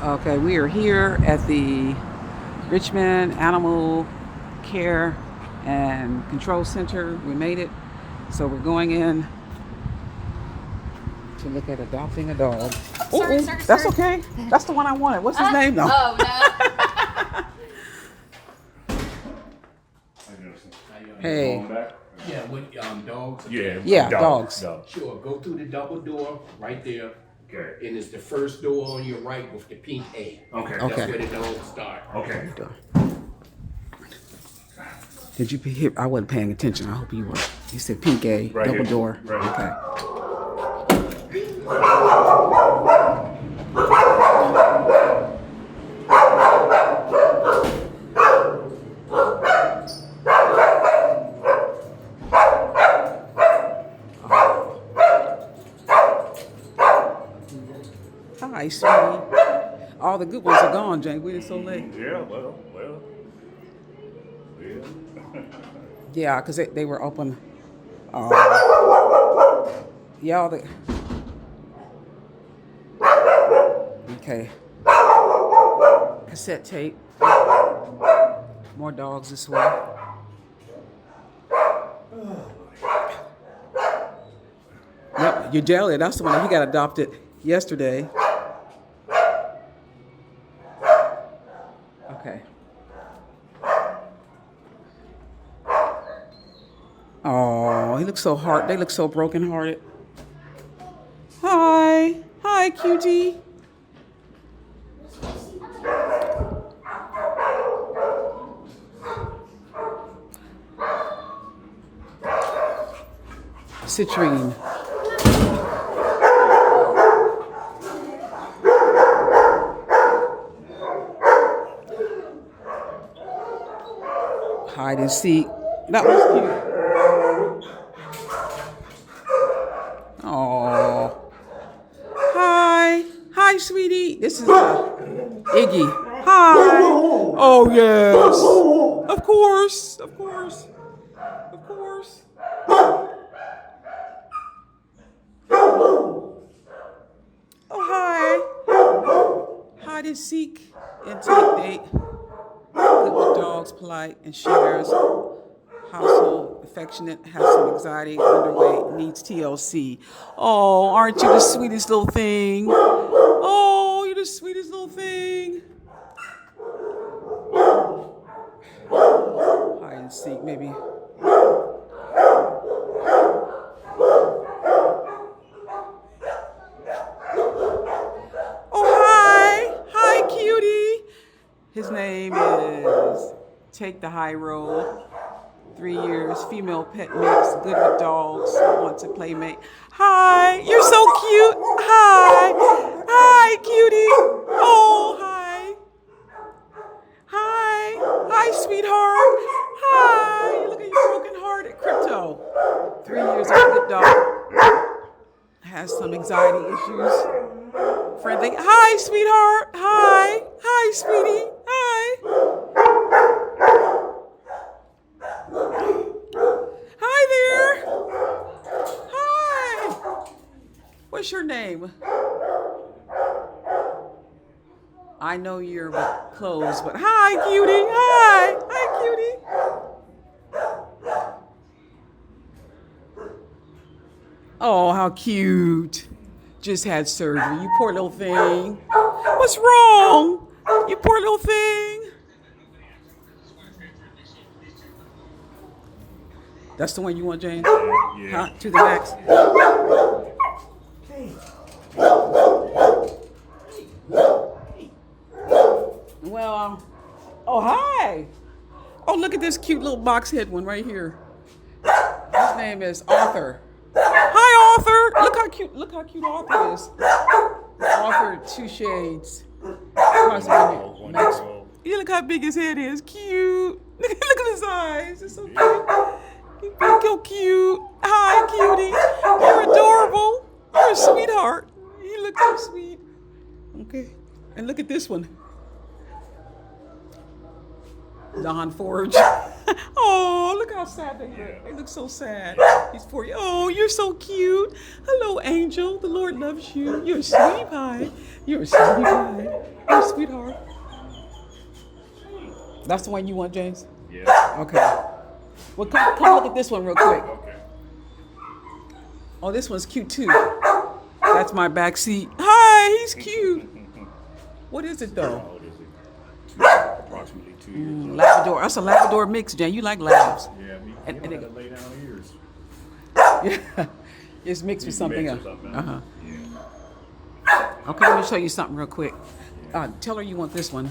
Okay, we are here at the Richmond Animal Care and Control Center. We made it. So we're going in to look at adopting a dog. Sorry, That's okay. That's the one I wanted. What's his name though? Oh, no. Hey. Yeah, with dogs. Yeah, dogs. Sure, go through the double door right there. Okay. And it's the first door on your right with the pink A. Okay. That's Okay. where the dogs start. Okay. Did you hear? I wasn't paying attention. I hope you were. You said pink A, Right double here. door. Right. Okay. Hi, sweetie. All the good ones are gone, Jane. We're so late. Yeah. Well. Yeah, because they were open. Yeah, all the. Okay. Cassette tape. More dogs this way. Yep, your jelly. That's the one. He got adopted yesterday. Okay. Oh, he looks so hard. They look so brokenhearted. Hi, cutie. Citrine. Hide and seek. That was cute. Oh. Hi, sweetie. This is Iggy. Hi. Oh, yes. Of course. Oh, hi. Hide and seek and take date. Good with dogs, polite, and shares. Household, affectionate, has some anxiety, underweight, needs TLC. Oh, aren't you the sweetest little thing? Oh, you're the sweetest little thing. Hide and seek, maybe. Oh, hi, cutie. His name is Take the High Road. 3 years, female pet mix, good with dogs, wants a playmate. Hi, you're so cute. Hi, cutie. Oh, hi, sweetheart. Hi, look at your broken heart at Crypto. 3 years of a good dog. Has some anxiety issues. Friendly. Hi, sweetheart. Hi, sweetie. Hi. What's your name? I know you're closed, but hi, cutie. Hi, cutie. Oh, how cute. Just had surgery. You poor little thing. What's wrong? You poor little thing. That's the one you want, Jane? Yeah. Huh? To the max. Well, oh, hi. Oh, look at this cute little box head one right here. His name is Arthur. Hi, Arthur. Look how cute Arthur is. Arthur, 2 shades. Max. Yeah, look how big his head is. Cute. Look at his eyes. It's so cute. He's so cute. Hi, cutie. You're adorable. You're a sweetheart. You look so sweet. Okay. And look at this one. Don Forge. Oh, look how sad they look. They look so sad. He's 40. Oh, you're so cute. Hello, Angel. The Lord loves you. You're a sweetie pie. You're a sweetie pie. You're a sweetheart. That's the one you want, James? Yeah. Okay. Well, come look at this one real quick. Okay. Oh, this one's cute too. That's my back seat. Hi, he's cute. What is it though? How old is he? Approximately 2 years old. Labrador. That's a Labrador mix, Jan. You like labs? Yeah, And and they they lay down ears. Yeah. It's mixed with something else. Mixes up, man. Uh-huh. Yeah. Okay, let me show you something real quick. Tell her you want this one.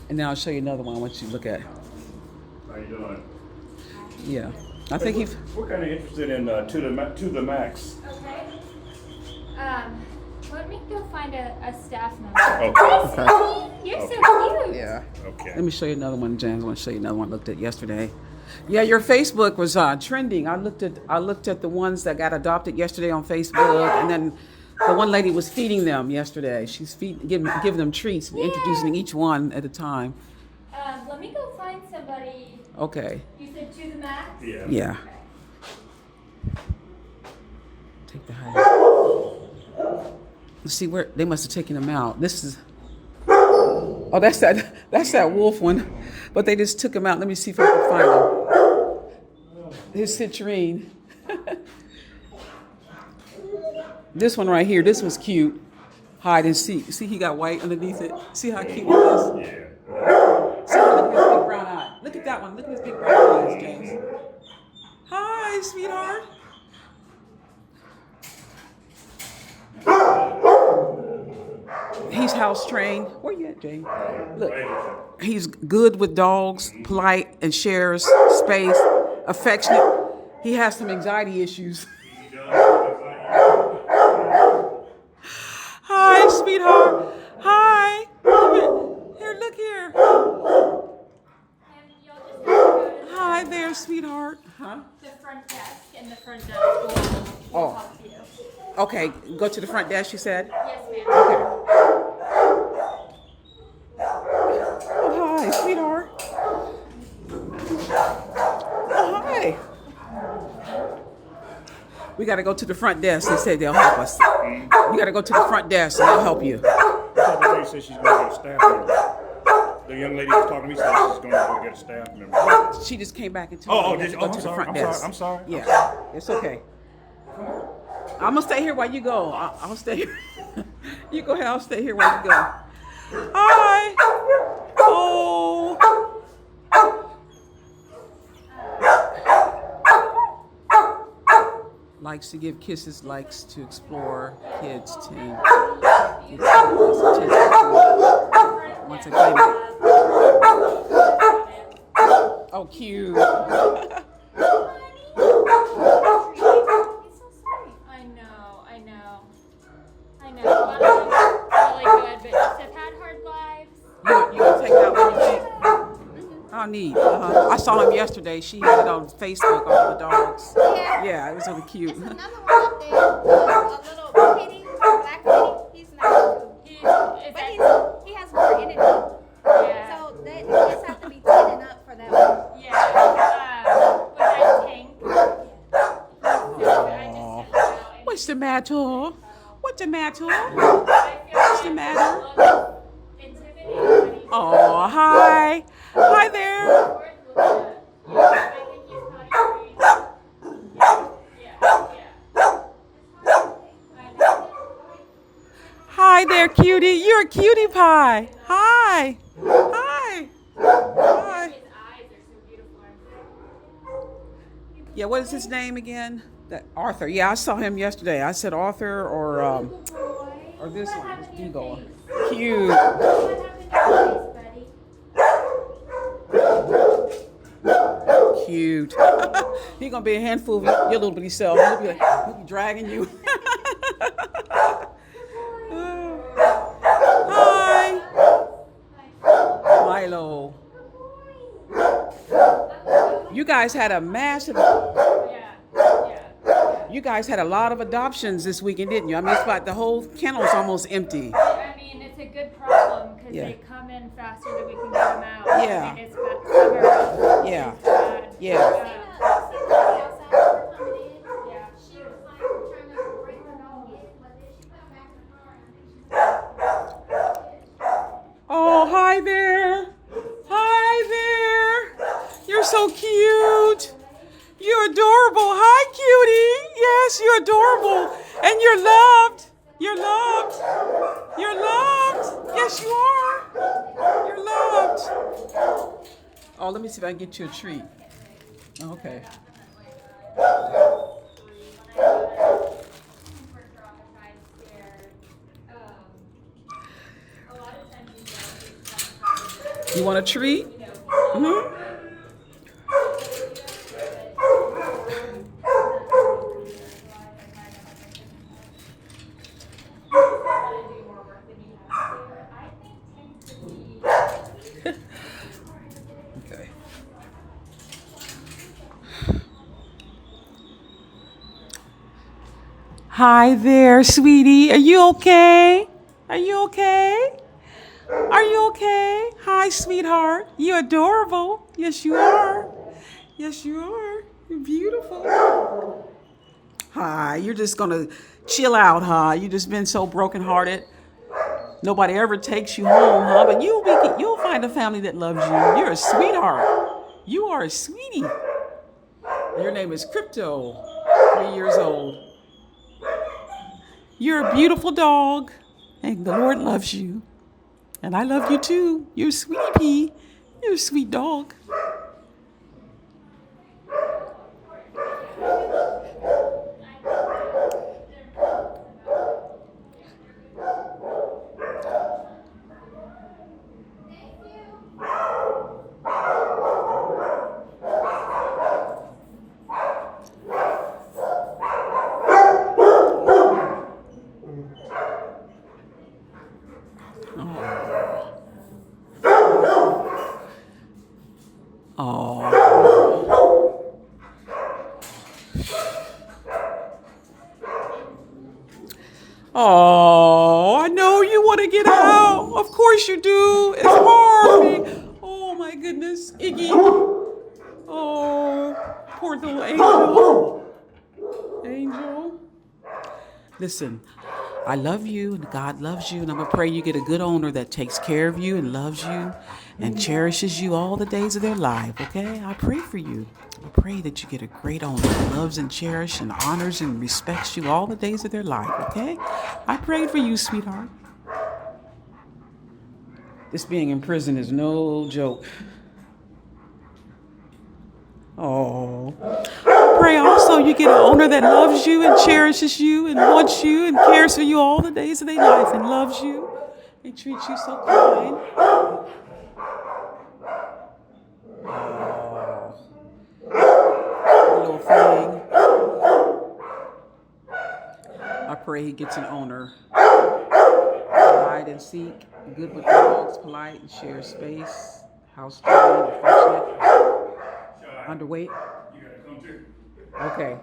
And then I'll show you another one I want you to look at. How you doing? Yeah. I think he's... We're kind of interested in to the max. Okay. Let me go find a staff member. Okay. You're so cute. Yeah. Okay. Let me show you another one, James. I want to show you another one I looked at yesterday. Yeah, your Facebook was trending. I looked at the ones that got adopted yesterday on Facebook, and then the one lady was feeding them yesterday. She's giving them treats and introducing each one at a time. Let me go find somebody. Okay. You said to the max? Yeah. Yeah. Take the high. Let's see where they must have taken them out. This is. Oh, that's that wolf one, but they just took him out. Let me see if I can find him. His citrine. This one right here. This was cute. Hide and seek. See, he got white underneath it. See how cute it is. Yeah. See, look at his big brown eye. Look at that one. Look at his big brown eyes, James. Hi, sweetheart. He's house trained. Where you at, Jay? Look, he's good with dogs, polite, and shares space, affectionate. He has some anxiety issues. Hi, sweetheart. Hi. Here, look here. And you'll just have to go to Hi there, sweetheart. Huh? the front desk, and the front desk will help you. Okay, go to the front desk, you said? Yes, ma'am. Okay. Oh, hi, sweetheart. Oh, hi. We got to go to the front desk. They said they'll help us. You got to go to the front desk and they'll help you. The lady said she's going to get a staff member. The young lady was talking to me said she's going to go get a staff member. She just came back and told me to go to the front desk. I'm sorry. Yeah, it's okay. I'm going to stay here while you go. I'll stay here. You go ahead. I'll stay here while you go. Hi. Oh. Likes to give kisses, likes to explore. Kids tend. Once again. Oh, cute. I know. A lot of them are really good, but just have had hard lives. You gonna take that one, you think? How neat. I saw him yesterday. She had it on Facebook, all the dogs. Yeah, it was really cute. There's another one up there, a little kitty, black kitty. He's nice too. But he has more energy. Yeah. So they just have to be cleaning up for that one. Yeah. Was that Tank? Aw. What's the matter? What's the matter? What's the matter? Oh, hi. Hi there. Hi there, cutie. You're a cutie pie. Hi. Hi. Hi. Yeah, what is his name again? That Arthur. Yeah, I saw him yesterday. I said Arthur or this one, this beagle. Cute. Cute. He gonna be a handful of your little bitty self. He'll be dragging you. Hi, Milo. You guys had a massive. You guys had a lot of adoptions this weekend, didn't you? I mean, it's about the whole kennel's almost empty. I mean, mean, it's a good problem because Yeah. they come in faster than we can get them out. Yeah. I mean, it's bad. Summer Yeah. is bad. Yeah. See the lady outside for coming in? Yeah. She was like trying to bring her dog in, but then she put back in the car and I think she's Oh, hi there. Hi there. You're so cute. You're adorable. Hi, cutie. Yes, you're adorable. And you're loved. You're loved. You're loved. Yes, you are. You're loved. Oh, let me see if I can get you a treat. Okay. You want a treat? Mm-hmm. Okay. Hi there, sweetie. Are you okay? Are you okay? Are you okay? Hi, sweetheart. You're adorable. Yes, you are. Yes, you are. You're beautiful. Hi, you're just gonna chill out, huh? You just been so brokenhearted. Nobody ever takes you home, huh? But you'll find a family that loves you. You're a sweetheart. You are a sweetie. Your name is Crypto, 3 years old. You're a beautiful dog, and the Lord loves you. And I love you too. You're a sweetie pea. You're a sweet dog. Oh, I know you want to get out. Of course you do. It's hard. Oh my goodness, Iggy. Oh, poor little angel. Angel. Listen, I love you and God loves you, and I'm going to pray you get a good owner that takes care of you and loves you and cherishes you all the days of their life, okay? I pray for you. I pray that you get a great owner that loves and cherishes and honors and respects you all the days of their life, okay? I prayed for you, sweetheart. This being in prison is no joke. Oh. I pray also you get an owner that loves you and cherishes you and wants you and cares for you all the days of their life and loves you and treats you so kind. Oh. Little thing. I pray he gets an owner. Hide and seek, good with dogs, polite and shares space, house trained, affectionate, underweight. Okay.